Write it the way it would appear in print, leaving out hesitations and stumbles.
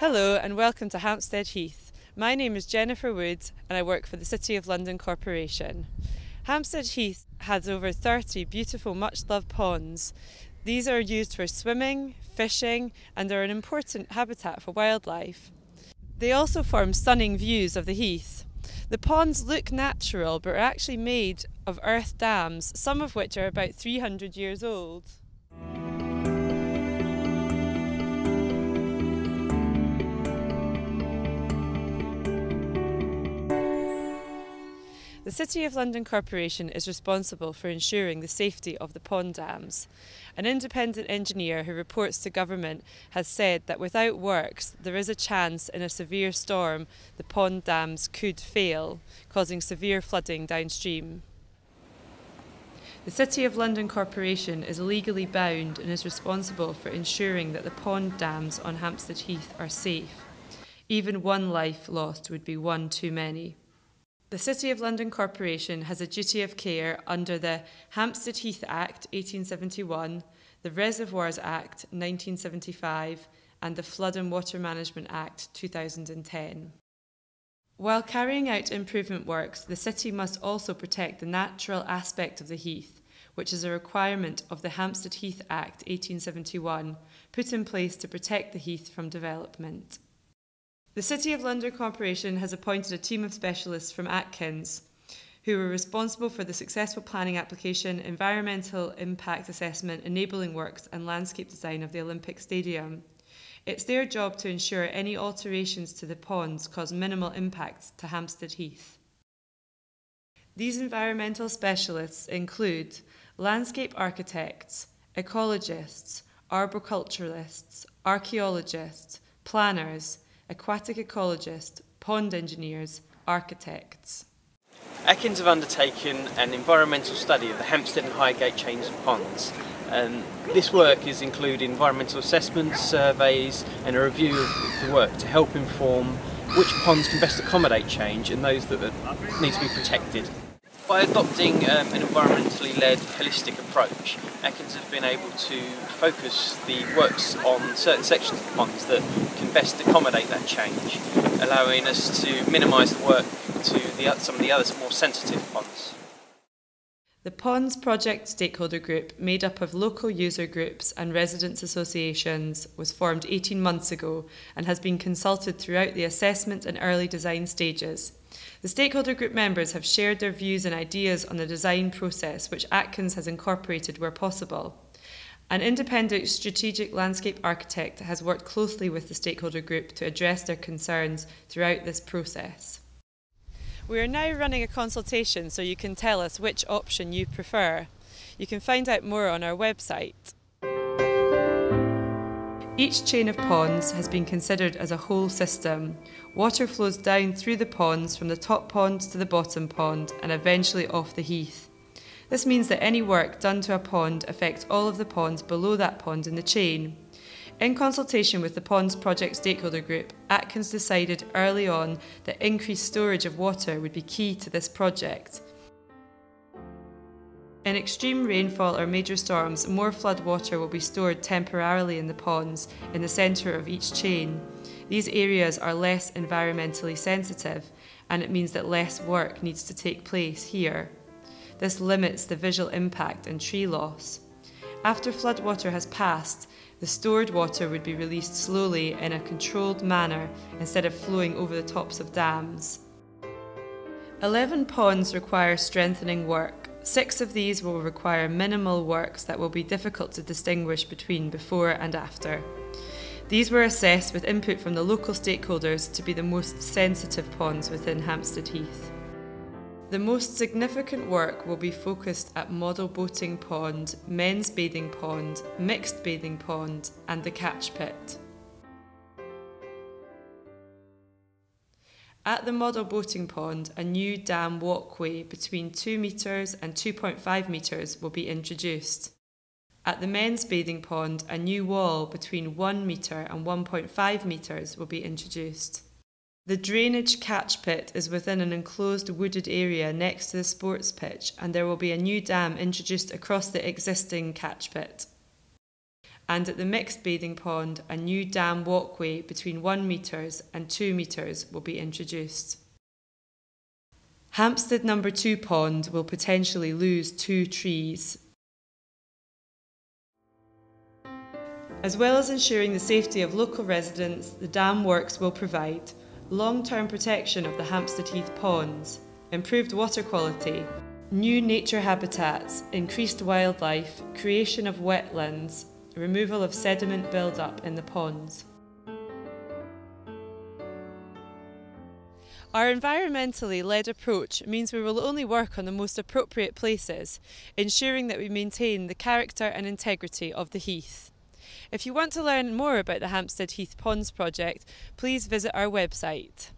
Hello and welcome to Hampstead Heath. My name is Jennifer Woods and I work for the City of London Corporation. Hampstead Heath has over 30 beautiful, much-loved ponds. These are used for swimming, fishing and are an important habitat for wildlife. They also form stunning views of the heath. The ponds look natural but are actually made of earth dams, some of which are about 300 years old. The City of London Corporation is responsible for ensuring the safety of the pond dams. An independent engineer who reports to government has said that without works there is a chance in a severe storm the pond dams could fail, causing severe flooding downstream. The City of London Corporation is legally bound and is responsible for ensuring that the pond dams on Hampstead Heath are safe. Even one life lost would be one too many. The City of London Corporation has a duty of care under the Hampstead Heath Act 1871, the Reservoirs Act 1975 and the Flood and Water Management Act 2010. While carrying out improvement works, the City must also protect the natural aspect of the heath, which is a requirement of the Hampstead Heath Act 1871, put in place to protect the heath from development. The City of London Corporation has appointed a team of specialists from Atkins who are responsible for the successful planning application, environmental impact assessment, enabling works and landscape design of the Olympic Stadium. It's their job to ensure any alterations to the ponds cause minimal impact to Hampstead Heath. These environmental specialists include landscape architects, ecologists, arboriculturalists, archaeologists, planners, aquatic ecologists, pond engineers, architects. Atkins have undertaken an environmental study of the Hampstead and Highgate chains of ponds. This work is including environmental assessments, surveys and a review of the work to help inform which ponds can best accommodate change and those that need to be protected. By adopting an environmentally led holistic approach, Atkins have been able to focus the works on certain sections of the ponds that can best accommodate that change, allowing us to minimise the work to some of the other more sensitive ponds. The Ponds Project Stakeholder Group, made up of local user groups and residents' associations, was formed 18 months ago and has been consulted throughout the assessment and early design stages. The Stakeholder Group members have shared their views and ideas on the design process, which Atkins has incorporated where possible. An independent strategic landscape architect has worked closely with the Stakeholder Group to address their concerns throughout this process. We are now running a consultation so you can tell us which option you prefer. You can find out more on our website. Each chain of ponds has been considered as a whole system. Water flows down through the ponds from the top pond to the bottom pond and eventually off the heath. This means that any work done to a pond affects all of the ponds below that pond in the chain. In consultation with the Ponds Project Stakeholder Group, Atkins decided early on that increased storage of water would be key to this project. In extreme rainfall or major storms, more flood water will be stored temporarily in the ponds in the centre of each chain. These areas are less environmentally sensitive, and it means that less work needs to take place here. This limits the visual impact and tree loss. After flood water has passed, the stored water would be released slowly in a controlled manner instead of flowing over the tops of dams. 11 ponds require strengthening work. 6 of these will require minimal works that will be difficult to distinguish between before and after. These were assessed with input from the local stakeholders to be the most sensitive ponds within Hampstead Heath. The most significant work will be focused at Model Boating Pond, Men's Bathing Pond, Mixed Bathing Pond and the Catch Pit. At the Model Boating Pond, a new dam walkway between 2 metres and 2.5 metres will be introduced. At the Men's Bathing Pond, a new wall between 1 metre and 1.5 metres will be introduced. The drainage catch pit is within an enclosed wooded area next to the sports pitch, and there will be a new dam introduced across the existing catch pit. and at the mixed bathing pond a new dam walkway between 1 metre and 2 metres will be introduced. Hampstead No. 2 pond will potentially lose 2 trees. As well as ensuring the safety of local residents, the dam works will provide long-term protection of the Hampstead Heath Ponds, improved water quality, new nature habitats, increased wildlife, creation of wetlands, removal of sediment build-up in the ponds. Our environmentally led approach means we will only work on the most appropriate places, ensuring that we maintain the character and integrity of the heath. If you want to learn more about the Hampstead Heath Ponds project, please visit our website.